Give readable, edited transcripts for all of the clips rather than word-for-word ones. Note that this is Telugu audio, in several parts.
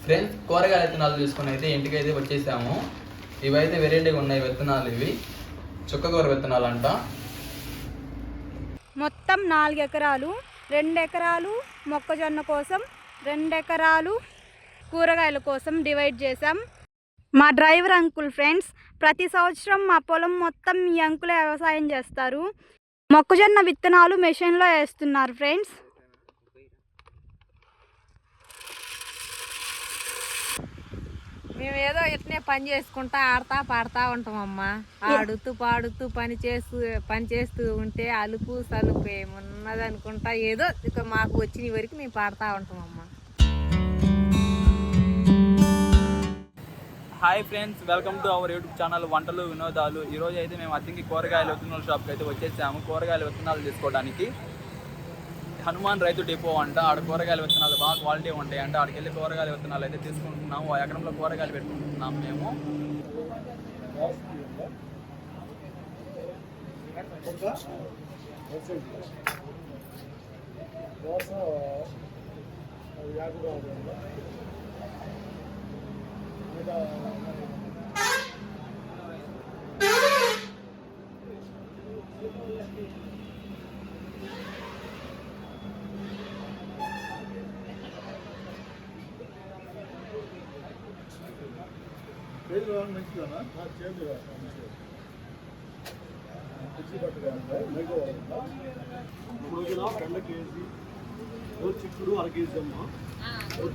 ఫ్రెండ్స్ కూరగాయల విత్తనాలు తీసుకుని అయితే ఇంటికైతే వచ్చేసాము. ఇవైతే వెరైటీగా ఉన్నాయి విత్తనాలు. ఇవి చుక్కకూర విత్తనాలు అంట. మొత్తం 4 ఎకరాలు, 2 ఎకరాలు మొక్కజొన్న కోసం, 2 ఎకరాలు కూరగాయల కోసం డివైడ్ చేసాం. మా డ్రైవర్ అంకుల్ ఫ్రెండ్స్ ప్రతి సంవత్సరం మా పొలం మొత్తం ఈ అంకులే వ్యవసాయం చేస్తారు. మొక్కజొన్న విత్తనాలు మెషిన్లో వేస్తున్నారు ఫ్రెండ్స్. మేము ఏదో ఇట్నే పని చేసుకుంటా ఆడతా పాడుతూ ఉంటామమ్మా. ఆడుతూ పాడుతూ పని చేస్తూ ఉంటే అలుపు సలుపు ఏమున్నది అనుకుంటా ఏదో ఇక మాకు వచ్చిన వరకు మేము పాడుతూ ఉంటామమ్మా. Hi friends, welcome to our YouTube channel వంటలు వినోదాలు. ఈరోజు అయితే మేము అత్తింకి కూరగాయల విత్తనాల షాప్కి అయితే వచ్చేసాము. కూరగాయల విత్తనాలు తీసుకోవడానికి హనుమాన్ రైతు డిపో అంట. ఆడ కూరగాయల విత్తనాలు బాగా క్వాలిటీ ఉంటాయి అంటే ఆడికి వెళ్ళి కూరగాయల విత్తనాలు అయితే తీసుకుంటున్నాము. ఆ ఎకరంలో కూరగాయలు పెట్టుకుంటున్నాము మేము.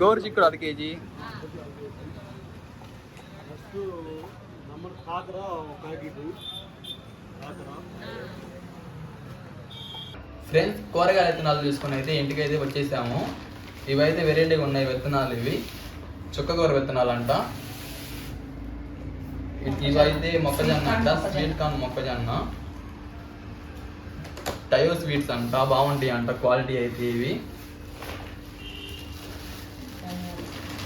గోరు చిక్కుడు 1 కేజీ. ఫ్రెండ్స్ కూరగాయల విత్తనాలు తీసుకుని అయితే ఇంటికైతే వచ్చేసాము. ఇవైతే వెరైటీగా ఉన్నాయి విత్తనాలు. ఇవి చుక్కకూర విత్తనాలు అంట. ఇవైతే మొక్కజొన్న అంట, స్వీట్ కార్న్ మొక్కజొన్న, టయో స్వీట్స్ అంట. బాగుంటాయి అంట క్వాలిటీ అయితే.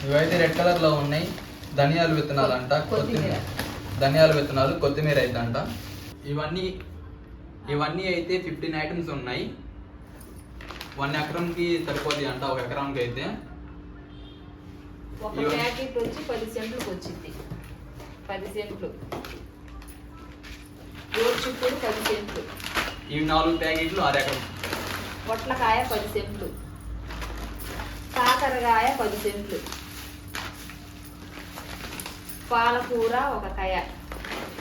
ఇవైతే రెడ్ కలర్ లో ఉన్నాయి. ధనియాల విత్తనాలు అంట, ధనియాల విత్తనాలు, కొత్తిమీర అయితే అంట. ఇవన్నీ అయితే 15 ఐటమ్స్ ఉన్నాయి. 1 ఎకరంకి సరిపోతాయి అంట. 1 ఎకరానికి అయితే ఒక ప్యాకెట్ వచ్చి 10 సెంట్లకు వచ్చింది. 10 సెంట్లు గోరు చిక్కుడు 10 సెంట్లు. ఇవి 4 ప్యాకెట్లు 6 ఎకరం. పొట్లకాయ 10 సెంట్లు, కాకరకాయ 10 సెంట్లు, పాలకూర 1 కాయ.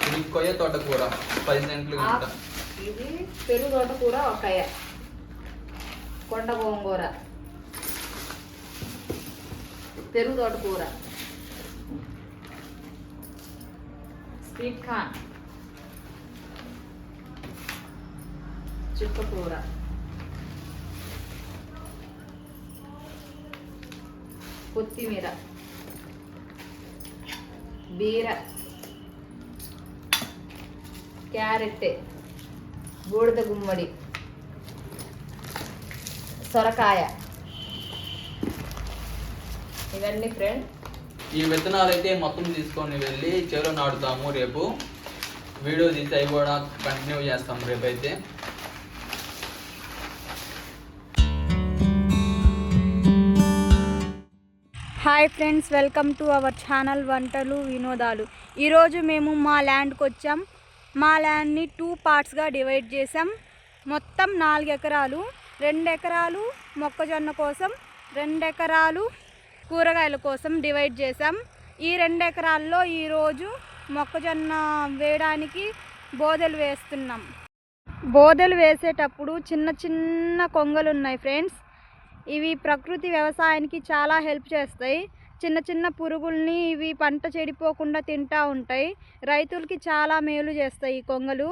ఇది కొయ్య తోటకూర 10 సెంట్లు. ఇది పెరుగు తోటకూర 1 కాయ, కొండ గోంగూర, పెరుగు తోటకూర, స్వీట్ కార్న్, చుక్కకూర, కొత్తిమీర, బీర, క్యారెట్, బూడిద గుమ్మడి, సొరకాయ. ఇవన్నీ ఫ్రెండ్. ఈ విత్తనాలు అయితే మొత్తం తీసుకొని వెళ్ళి చెరువు నాటుతాము. రేపు వీడియో తీసి అవి కూడా కంటిన్యూ చేస్తాము రేపైతే. Hi friends, welcome to our channel వంటలు వినోదాలు. ఈరోజు మేము మా ల్యాండ్కి వచ్చాం. మా ల్యాండ్ని 2 పార్ట్స్గా డివైడ్ చేసాం. మొత్తం 4 ఎకరాలు, 2 ఎకరాలు మొక్కజొన్న కోసం, 2 ఎకరాలు కూరగాయల కోసం డివైడ్ చేసాం. ఈ 2 ఎకరాల్లో ఈరోజు మొక్కజొన్న వేయడానికి బోదెలు వేస్తున్నాం. బోదెలు వేసేటప్పుడు చిన్న చిన్న కొంగలు ఉన్నాయి ఫ్రెండ్స్. ఇవి ప్రకృతి వ్యవసాయానికి చాలా హెల్ప్ చేస్తాయి. చిన్న చిన్న పురుగుల్ని ఇవి పంట చెడిపోకుండా తింటూ ఉంటాయి. రైతులకి చాలా మేలు చేస్తాయి ఈ కొంగలు.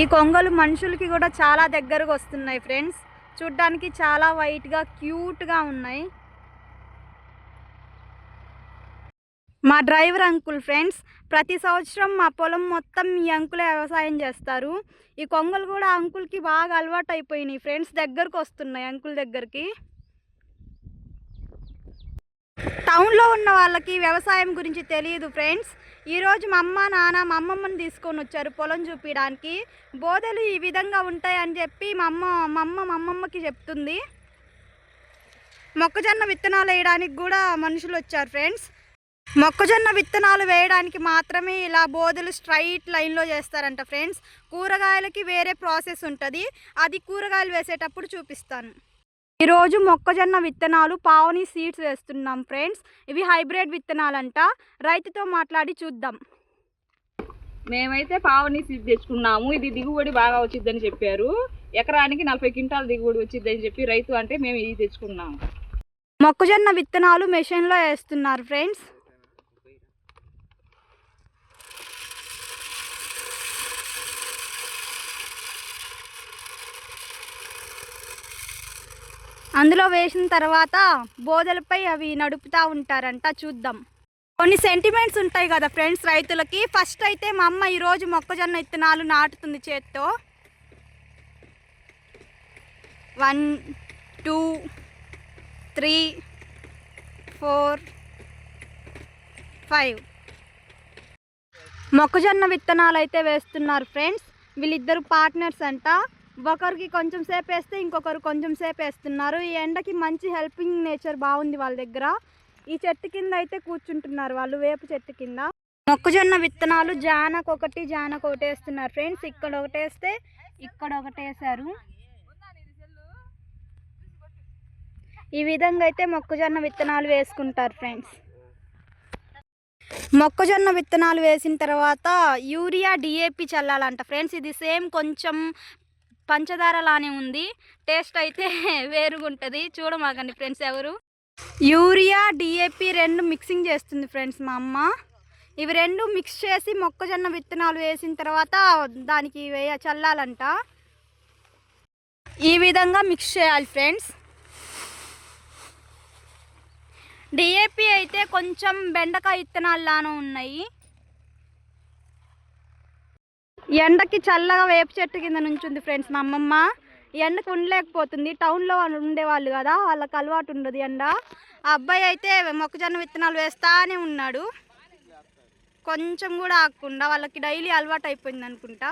ఈ కొంగలు మనుషులకి కూడా చాలా దగ్గరకు వస్తున్నాయి ఫ్రెండ్స్. చూడ్డానికి చాలా వైట్గా క్యూట్గా ఉన్నాయి. మా డ్రైవర్ అంకుల్ ఫ్రెండ్స్ ప్రతి సంవత్సరం మా పొలం మొత్తం ఈ అంకులే వ్యవసాయం చేస్తారు. ఈ కొంగలు కూడా అంకుల్కి బాగా అలవాటు అయిపోయినాయి ఫ్రెండ్స్. దగ్గరకు వస్తున్నాయి అంకుల్ దగ్గరికి. టౌన్లో ఉన్న వాళ్ళకి వ్యవసాయం గురించి తెలియదు ఫ్రెండ్స్. ఈరోజు మా అమ్మమ్మని తీసుకొని వచ్చారు పొలం చూపించడానికి. బోదెలు ఈ విధంగా ఉంటాయని చెప్పి మా అమ్మమ్మకి చెప్తుంది. మొక్కజొన్న విత్తనాలు వేయడానికి కూడా మనుషులు వచ్చారు ఫ్రెండ్స్. మొక్కజొన్న విత్తనాలు వేయడానికి మాత్రమే ఇలా బోదెలు స్ట్రైట్ లైన్లో చేస్తారంట ఫ్రెండ్స్. కూరగాయలకి వేరే ప్రాసెస్ ఉంటుంది, అది కూరగాయలు వేసేటప్పుడు చూపిస్తాను. ఈరోజు మొక్కజొన్న విత్తనాలు పావని సీడ్స్ వేస్తున్నాం ఫ్రెండ్స్. ఇవి హైబ్రిడ్ విత్తనాలంట. రైతుతో మాట్లాడి చూద్దాం. మేమైతే పావని సీడ్ తెచ్చుకున్నాము. ఇది దిగుబడి బాగా వచ్చిద్దని చెప్పారు. ఎకరానికి 40 క్వింటాల దిగుబడి వచ్చిద్దని చెప్పి రైతు అంటే మేము ఇది తెచ్చుకున్నాము. మొక్కజొన్న విత్తనాలు మెషిన్లో వేస్తున్నారు ఫ్రెండ్స్. అందులో వేసిన తర్వాత బోదెలపై అవి నడుపుతూ ఉంటారంట. చూద్దాం. కొన్ని సెంటిమెంట్స్ ఉంటాయి కదా ఫ్రెండ్స్ రైతులకి. ఫస్ట్ అయితే మా అమ్మ ఈరోజు మొక్కజొన్న విత్తనాలు నాటుతుంది చేత్తో. 1 2 3 4 5 మొక్కజొన్న విత్తనాలు అయితే వేస్తున్నారు ఫ్రెండ్స్. వీళ్ళిద్దరు పార్ట్నర్స్ అంట. ఒకరికి కొంచెం సేపు వేస్తే ఇంకొకరు కొంచెం సేపు వేస్తున్నారు. ఈ ఎండకి మంచి హెల్పింగ్ నేచర్ బాగుంది వాళ్ళ దగ్గర. ఈ చెట్టు కింద అయితే కూర్చుంటున్నారు వాళ్ళు, వేప చెట్టు కింద. మొక్కజొన్న విత్తనాలు జానకొకటి వేస్తున్నారు ఫ్రెండ్స్. ఇక్కడ ఒకటి వేస్తే ఇక్కడ ఒకటి వేసారు. ఈ విధంగా అయితే మొక్కజొన్న విత్తనాలు వేసుకుంటారు ఫ్రెండ్స్. మొక్కజొన్న విత్తనాలు వేసిన తర్వాత యూరియా డిఏపి చల్లాలంట ఫ్రెండ్స్. ఇది సేమ్ కొంచెం పంచదార లానే ఉంది, టేస్ట్ అయితే వేరుగా ఉంటుంది. చూడమాకండి ఫ్రెండ్స్ ఎవరు. యూరియా డిఏపి 2 మిక్సింగ్ చేస్తుంది ఫ్రెండ్స్ మా అమ్మ. ఇవి 2 మిక్స్ చేసి మొక్కజొన్న విత్తనాలు వేసిన తర్వాత దానికి చల్లాలంట. ఈ విధంగా మిక్స్ చేయాలి ఫ్రెండ్స్. డిఏపి అయితే కొంచెం బెండకాయ విత్తనాల్లానే ఉన్నాయి. ఎండకి చల్లగా వేప చెట్టు కింద నుంచుంది ఫ్రెండ్స్ మా అమ్మమ్మ. ఎండకు ఉండలేకపోతుంది. టౌన్లో ఉండేవాళ్ళు కదా, వాళ్ళకి అలవాటు ఉండదు ఎండ. ఆ అబ్బాయి అయితే మొక్కజొన్న విత్తనాలు వేస్తానే ఉన్నాడు, కొంచెం కూడా ఆగకుండా. వాళ్ళకి డైలీ అలవాటు అయిపోయింది అనుకుంటా.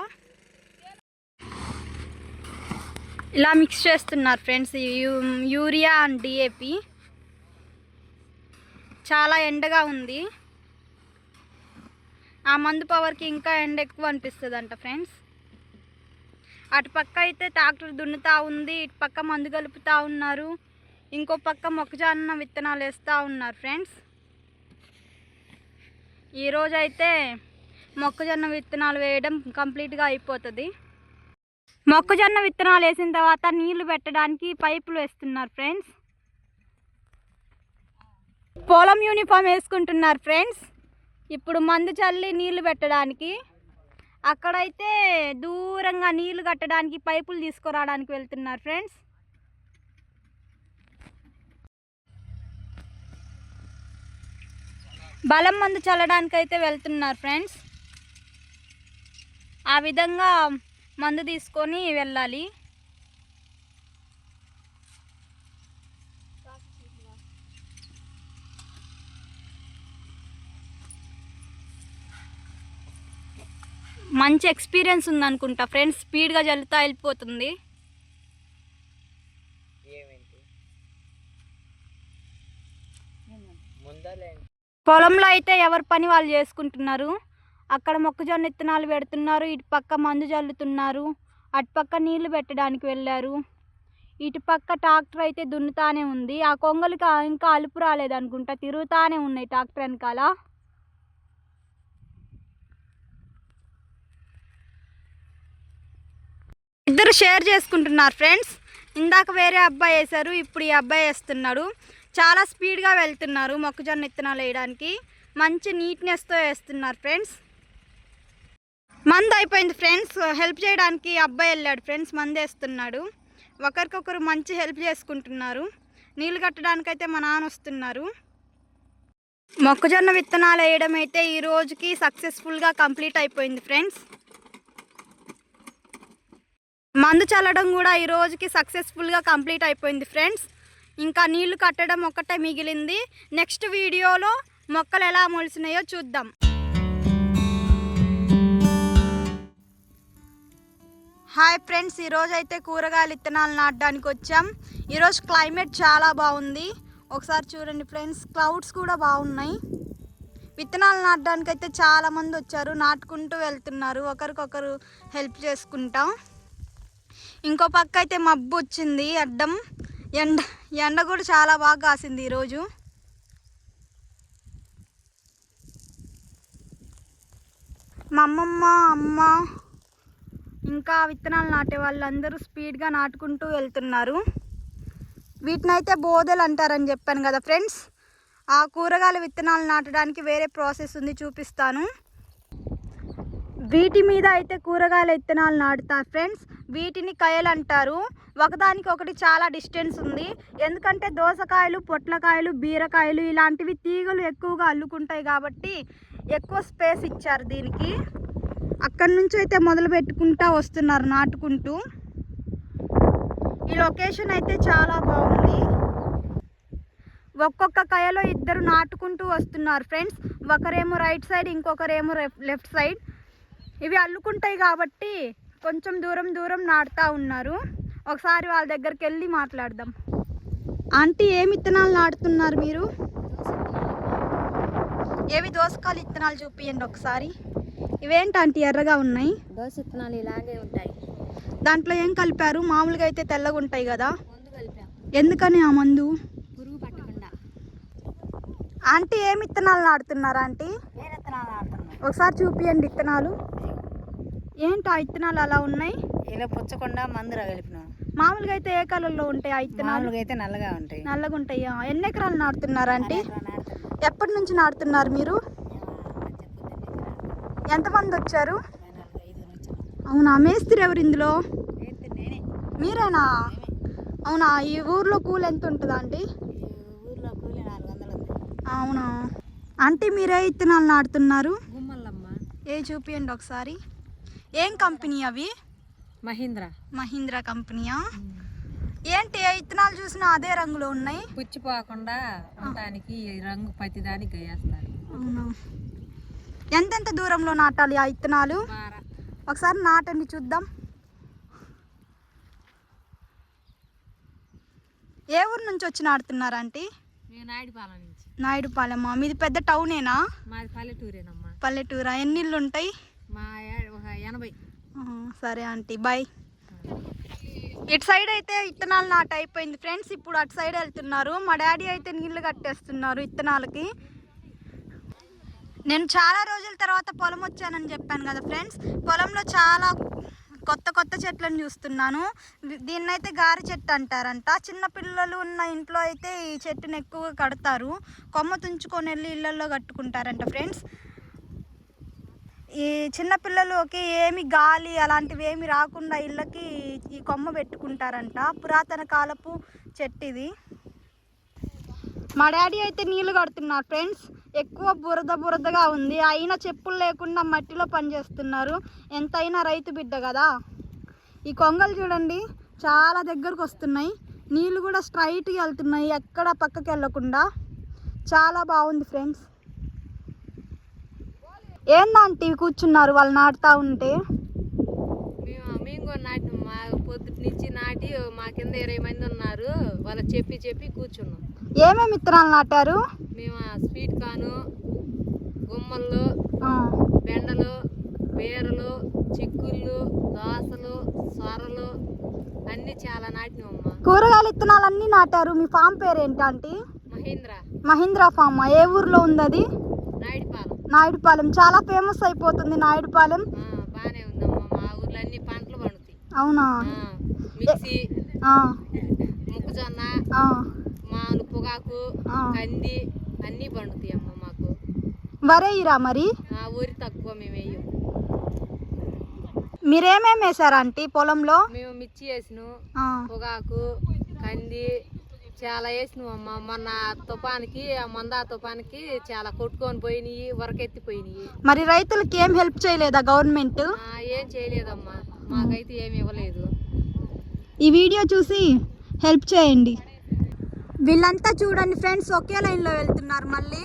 ఇలా మిక్స్ చేస్తున్నారు ఫ్రెండ్స్ యూరియా అండ్ డిఏపి. చాలా ఎండగా ఉంది. ఆ మందు పవర్కి ఇంకా ఎండ ఎక్కువ అనిపిస్తుంది అంట ఫ్రెండ్స్. అటు పక్క అయితే ట్రాక్టర్ దున్నుతూ ఉంది, ఇటు పక్క మందు కలుపుతూ ఉన్నారు, ఇంకో పక్క మొక్కజొన్న విత్తనాలు వేస్తూ ఉన్నారు ఫ్రెండ్స్. ఈరోజు అయితే మొక్కజొన్న విత్తనాలు వేయడం కంప్లీట్గా అయిపోతుంది. మొక్కజొన్న విత్తనాలు వేసిన తర్వాత నీళ్లు పెట్టడానికి పైపులు వేస్తున్నారు ఫ్రెండ్స్. పొలం యూనిఫామ్ వేసుకుంటున్నారు ఫ్రెండ్స్. ఇప్పుడు మందు చల్లి నీళ్లు పెట్టడానికి. అక్కడైతే దూరంగా నీళ్లు కట్టడానికి పైపులు తీసుకురావడానికి వెళ్తున్నారు ఫ్రెండ్స్. బలం మందు చల్లడానికి అయితే వెళ్తున్నారు ఫ్రెండ్స్. ఆ విధంగా మందు తీసుకొని వెళ్ళాలి. మంచి ఎక్స్పీరియన్స్ ఉందనుకుంటా ఫ్రెండ్స్. స్పీడ్గా జల్లుతా వెళ్ళిపోతుంది. పొలంలో అయితే ఎవరి పని వాళ్ళు చేసుకుంటున్నారు. అక్కడ మొక్కజొన్న విత్తనాలు పెడుతున్నారు, ఇటు పక్క మందు జల్లుతున్నారు, అటు పక్క నీళ్లు పెట్టడానికి వెళ్ళారు, ఇటు పక్క ట్రాక్టర్ అయితే దున్నుతానే ఉంది. ఆ కొంగలకి ఇంకా అలుపు రాలేదనుకుంటా, తిరుగుతానే ఉన్నాయి ట్రాక్టర్ వెనకాల. ఇద్దరు షేర్ చేసుకుంటున్నారు ఫ్రెండ్స్. ఇందాక వేరే అబ్బాయి వేశారు, ఇప్పుడు ఈ అబ్బాయి వేస్తున్నాడు. చాలా స్పీడ్గా వెళ్తున్నారు మొక్కజొన్న విత్తనాలు వేయడానికి. మంచి నీట్నెస్తో వేస్తున్నారు ఫ్రెండ్స్. మందు అయిపోయింది ఫ్రెండ్స్. హెల్ప్ చేయడానికి అబ్బాయి వెళ్ళాడు ఫ్రెండ్స్, మందు వేస్తున్నాడు. ఒకరికొకరు మంచి హెల్ప్ చేసుకుంటున్నారు. నీళ్ళు కట్టడానికైతే మా నాన్న వస్తున్నారు. మొక్కజొన్న విత్తనాలు వేయడం అయితే ఈ రోజుకి సక్సెస్ఫుల్గా కంప్లీట్ అయిపోయింది ఫ్రెండ్స్. మందు చల్లడం కూడా ఈ రోజుకి సక్సెస్ఫుల్గా కంప్లీట్ అయిపోయింది ఫ్రెండ్స్. ఇంకా నీళ్లు కట్టడం ఒక్కటే మిగిలింది. నెక్స్ట్ వీడియోలో మొక్కలు ఎలా మొలిసినాయో చూద్దాం. హాయ్ ఫ్రెండ్స్, ఈరోజు అయితే కూరగాయల విత్తనాలు నాటడానికి వచ్చాం. ఈరోజు క్లైమేట్ చాలా బాగుంది. ఒకసారి చూడండి ఫ్రెండ్స్, క్లౌడ్స్ కూడా బాగున్నాయి. విత్తనాలు నాటడానికి అయితే చాలామంది వచ్చారు, నాటుకుంటూ వెళ్తున్నారు, ఒకరికొకరు హెల్ప్ చేసుకుంటాం. ఇంకో పక్క అయితే మబ్బు వచ్చింది అడ్డం, ఎండ కూడా చాలా బాగా కాసింది ఈరోజు. మా అమ్మ ఇంకా విత్తనాలు నాటే వాళ్ళందరూ స్పీడ్గా నాటుకుంటూ వెళ్తున్నారు. వీటినైతే బోదెలు అంటారని చెప్పాను కదా ఫ్రెండ్స్. ఆ కూరగాయల విత్తనాలు నాటడానికి వేరే ప్రాసెస్ ఉంది, చూపిస్తాను. వీటి మీద అయితే కూరగాయల విత్తనాలు నాటుతారు ఫ్రెండ్స్. వీటిని కయలు అంటారు. ఒకదానికి ఒకటి చాలా డిస్టెన్స్ ఉంది, ఎందుకంటే దోసకాయలు, పొట్లకాయలు, బీరకాయలు ఇలాంటివి తీగలు ఎక్కువగా అల్లుకుంటాయి కాబట్టి ఎక్కువ స్పేస్ ఇచ్చారు దీనికి. అక్కడి నుంచి అయితే మొదలు పెట్టుకుంటా వస్తున్నారు నాటుకుంటూ. ఈ లొకేషన్ అయితే చాలా బాగుంది. ఒక్కొక్క కయలో ఇద్దరు నాటుకుంటూ వస్తున్నారు ఫ్రెండ్స్. ఒకరేమో రైట్ సైడ్, ఇంకొకరేమో లెఫ్ట్ సైడ్. ఇవి అల్లుకుంటాయి కాబట్టి కొంచెం దూరం నాటుతూ ఉన్నారు. ఒకసారి వాళ్ళ దగ్గరికి వెళ్ళి మాట్లాడదాం. ఆంటీ, ఏమి విత్తనాలు నాటుతున్నారు మీరు? ఏవి దోసకాయల విత్తనాలు చూపియండి ఒకసారి. ఇవేంటి ఆంటీ ఎర్రగా ఉన్నాయి? దోస విత్తనాలు ఇలాగే ఉంటాయి. దాంట్లో ఏం కలిపారు? మామూలుగా అయితే తెల్లగా ఉంటాయి కదా, మందు కలిపాం. ఎందుకని ఆ మందు? పురుగు పట్టకుండా. ఆంటీ, ఏమి విత్తనాలు నాటుతున్నారు ఆంటీ? విత్తనాలు నాటుతున్నాం. ఒకసారి చూపియండి విత్తనాలు. ఏంటి ఆ విత్తనాలు అలా ఉన్నాయి? ఇలా పుచ్చకుండా మందులో కలిపినాం. మామూలుగా అయితే ఏ కలర్లో ఉంటాయి ఆ విత్తనాలు? మామూలుగా అయితే నల్లగా ఉంటాయి. నల్లగా ఉంటాయా? ఎన్ని ఎకరాలు నాటుతున్నారు ఆంటీ? ఎప్పటి నుంచి నాటుతున్నారు మీరు? ఎంతమంది వచ్చారు? అవునా, మేస్త్రి ఎవరు ఇందులో? మీరేనా? అవునా. ఈ ఊర్లో కూలి ఎంత ఉంటుంది ఆంటీ? ఊర్లో కూలి 400 ఉంది. అవునా ఆంటీ, మీరే విత్తనాలు నాటుతున్నారు? గుమ్మల్లమ్మ. ఏ చూపియండి ఒకసారి. ఏం కంపెనీ అవి? మహీంద్రా కంపెనీయా? ఏంటి ఏ విత్తనాలు చూసినా అదే రంగులో ఉన్నాయి? పుచ్చిపోకుండా ఉండటానికి రంగు ప్రతిదానికి వేస్తారు. అవునా. ఎంతెంత దూరంలో నాటాలి ఆ విత్తనాలు? ఒకసారి నాటండి చూద్దాం. ఏ ఊరు నుంచి వచ్చి నాటుతున్నారు ఆంటీ? నాయుడుపాలెం నుంచి. నాయుడుపాలెమ్మా? మీది పెద్ద టౌనేనా? మాది పల్లెటూరేనమ్మా. పల్లెటూరా? ఎన్ని ఇళ్ళు ఉంటాయి? మా ఒక 80. సరే ఆంటీ, బాయ్. ఇటు సైడ్ అయితే విత్తనాలు నాటు అయిపోయింది ఫ్రెండ్స్. ఇప్పుడు అటు సైడ్ వెళ్తున్నారు. మా డాడీ అయితే నీళ్లు కట్టేస్తున్నారు విత్తనాలకి. నేను చాలా రోజుల తర్వాత పొలం వచ్చానని చెప్పాను కదా ఫ్రెండ్స్. పొలంలో చాలా కొత్త చెట్లను చూస్తున్నాను. దీన్నైతే గారి చెట్టు అంటారంట. చిన్నపిల్లలు ఉన్న ఇంట్లో అయితే ఈ చెట్టును ఎక్కువగా కడతారు. కొమ్మ తుంచుకొని వెళ్ళి ఇళ్ళల్లో కట్టుకుంటారంట ఫ్రెండ్స్. ఈ చిన్నపిల్లలకి ఏమి గాలి అలాంటివి ఏమి రాకుండా ఇళ్ళకి ఈ కొమ్మ పెట్టుకుంటారంట. పురాతన కాలపు చెట్టు ఇది. మా డాడీ అయితే నీళ్లు కడుతున్నారు ఫ్రెండ్స్. ఎక్కువ బురదగా ఉంది, అయినా చెప్పులు లేకుండా మట్టిలో పనిచేస్తున్నారు. ఎంతైనా రైతు బిడ్డ కదా. ఈ కొంగలు చూడండి చాలా దగ్గరకు వస్తున్నాయి. నీళ్ళు కూడా స్ట్రైట్గా వెళ్తున్నాయి, ఎక్కడ పక్కకి వెళ్ళకుండా. చాలా బాగుంది ఫ్రెండ్స్. ఏందంటే కూర్చున్నారు వాళ్ళు నాటుతా ఉంటే? మేము కూడా నాటినాం. మా పొద్దుటి నుంచి నాటి మా కింద 20 మంది ఉన్నారు. వాళ్ళకి చెప్పి కూర్చున్నాం. ఏమేమి విత్తనాలు నాటారు? మేము స్వీట్ కాను, గుమ్మలు, బెండలు, బీరలు, చిక్కుళ్ళు, దోసలు, సొరలు అన్ని చాలా నాటినామమ్మా. కూరగాయల విత్తనాలు అన్నీ నాటారు. మీ ఫామ్ పేరు ఏంటంటే? మహీంద్రా ఫామ్. ఏ ఊర్లో ఉంది అది? నాయుడుపాలెం. చాలా ఫేమస్ అయిపోతుంది నాయుడుపాలెం. బానే ఉందమ్మా. మా ఊర్లో అన్ని పంటలు పండుతాయి. అవునా. మిర్చి, మొక్కజొన్న, మామూలు పొగాకు, కంది అన్ని పండుతాయి అమ్మ మాకు. వరేయిరా మరి? ఊరి తక్కువ మేము వేయం. మీరేమేమి వేసారా ఆంటీ పొలంలో? మేము మిర్చి వేసినాం, పొగాకు, కంది చాలా వేసినాం అమ్మ. మొన్న తుఫానికి తుఫానికి చాలా కొట్టుకొని పోయినాయి, వరకెత్తిపోయినాయి. మరి రైతులకి ఏం హెల్ప్ చేయలేదా గవర్నమెంట్? ఏం చేయలేదమ్మా, మాకైతే ఏమి ఇవ్వలేదు. ఈ వీడియో చూసి హెల్ప్ చేయండి. వీళ్ళంతా చూడండి ఫ్రెండ్స్, ఒకే లైన్లో వెళ్తున్నారు మళ్ళీ.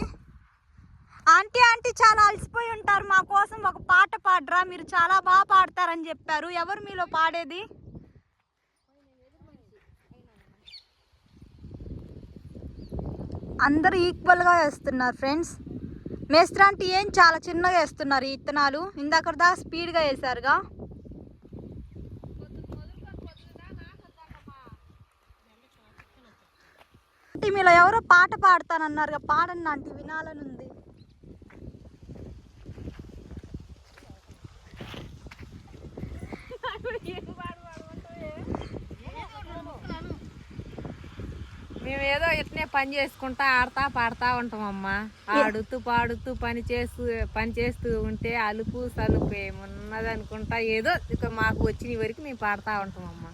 ఆంటీ ఆంటీ చాలా అలసిపోయి ఉంటారు, మా కోసం ఒక పాట పాడరా, మీరు చాలా బాగా పాడతారని చెప్పారు. ఎవరు మీలో పాడేది? అందరూ ఈక్వల్గా వేస్తున్నారు ఫ్రెండ్స్. మేస్త్రాంటి ఏం చాలా చిన్నగా వేస్తున్నారు ఈ ఇత్తనాలు, ఇందాక దాకా స్పీడ్గా వేసారుగా. మీలో ఎవరో పాట పాడతానన్నారుగా, పాడండి ఆంటీ, వినాలనుంది. మేమేదో ఇట్నే పని చేసుకుంటా ఆడతా పాడతా ఉంటామమ్మా. ఆడుతూ పాడుతూ పని చేస్తూ ఉంటే అలుపు సలుపు ఏమున్నది అనుకుంటా ఏదో ఇక మాకు వచ్చిన వరకు మేము పాడతా ఉంటామమ్మా.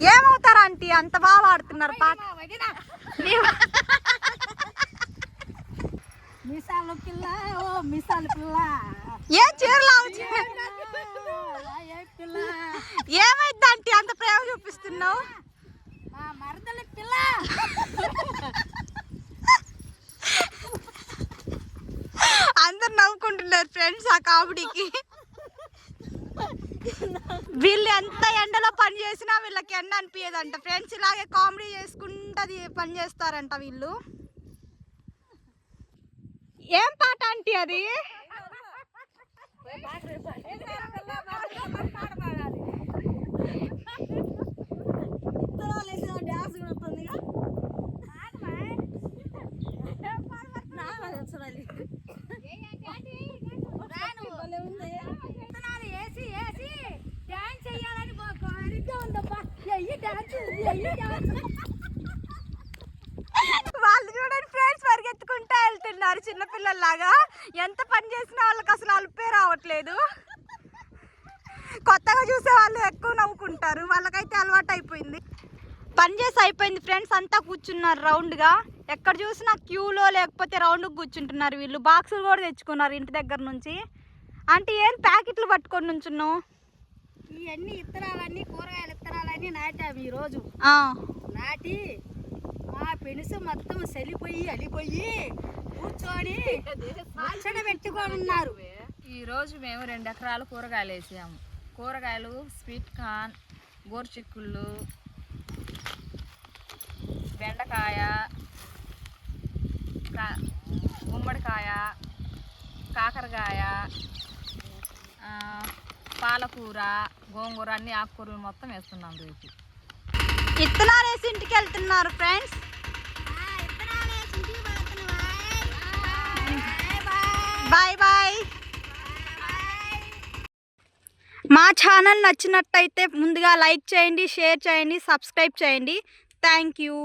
ఏమవుతారా ఆంటీ, అంత బాగా పాడుతున్నారు పాట. మిసాలు పిల్ల ఓ మిసాలు పిల్ల ఏ చీరలా ఏమైంది ఆంటీ అంత ప్రేమ చూపిస్తున్నావు? మరదల పిల్ల. అందరు నవ్వుకుంటున్నారు ఫ్రెండ్స్ ఆ కామెడీకి. వీళ్ళు ఎంత ఎండలో పని చేసినా వీళ్ళకి ఎండ అనిపించదంట ఫ్రెండ్స్. ఇలాగే కామెడీ చేసుకుంటూ పని చేస్తారంట వీళ్ళు. ఏం పాట ఆంటీ అది? వాళ్ళు చూడండి ఫ్రెండ్స్, పరిగెత్తుకుంటా వెళ్తున్నారు చిన్నపిల్లల్లాగా. ఎంత పని చేసినా వాళ్ళకి అసలు అలుపే రావట్లేదు. కొత్తగా చూసే వాళ్ళు ఎక్కువ నవ్వుకుంటారు, వాళ్ళకైతే అలవాటు అయిపోయింది. పని చేసి అయిపోయింది ఫ్రెండ్స్, అంతా కూర్చున్నారు రౌండ్గా. ఎక్కడ చూసినా క్యూలో లేకపోతే రౌండ్కి కూర్చుంటున్నారు వీళ్ళు. బాక్సులు కూడా తెచ్చుకున్నారు ఇంటి దగ్గర నుంచి. అంటే ఏం ప్యాకెట్లు పట్టుకొని నుంచున్నావు? ఇవన్నీ ఇత్తనాలన్నీ కూరగాయల ఇత్తనాలన్నీ నాటాము ఈరోజు. నాటి మా పెనుసు మొత్తం చలిపోయి అలిపోయి కూర్చొని పచ్చడి పెట్టుకొని ఉన్నారు. ఈరోజు మేము 2 ఎకరాలు కూరగాయలు వేసాము. కూరగాయలు స్వీట్ కార్న్, గోరుచిక్కుళ్ళు, బెండకాయ, గుమ్మడికాయ, కాకరకాయ, పాలకూర, గోంగూర అన్ని ఆకుకూరలు మొత్తం వేస్తున్నాం రేపు. ఇత్తనాలు వేసి ఇంటికి వెళ్తున్నారు ఫ్రెండ్స్. Bye bye. మా ఛానల్ నచ్చినట్టయితే ముందుగా లైక్ చేయండి, షేర్ చేయండి, సబ్స్క్రైబ్ చేయండి. Thank you.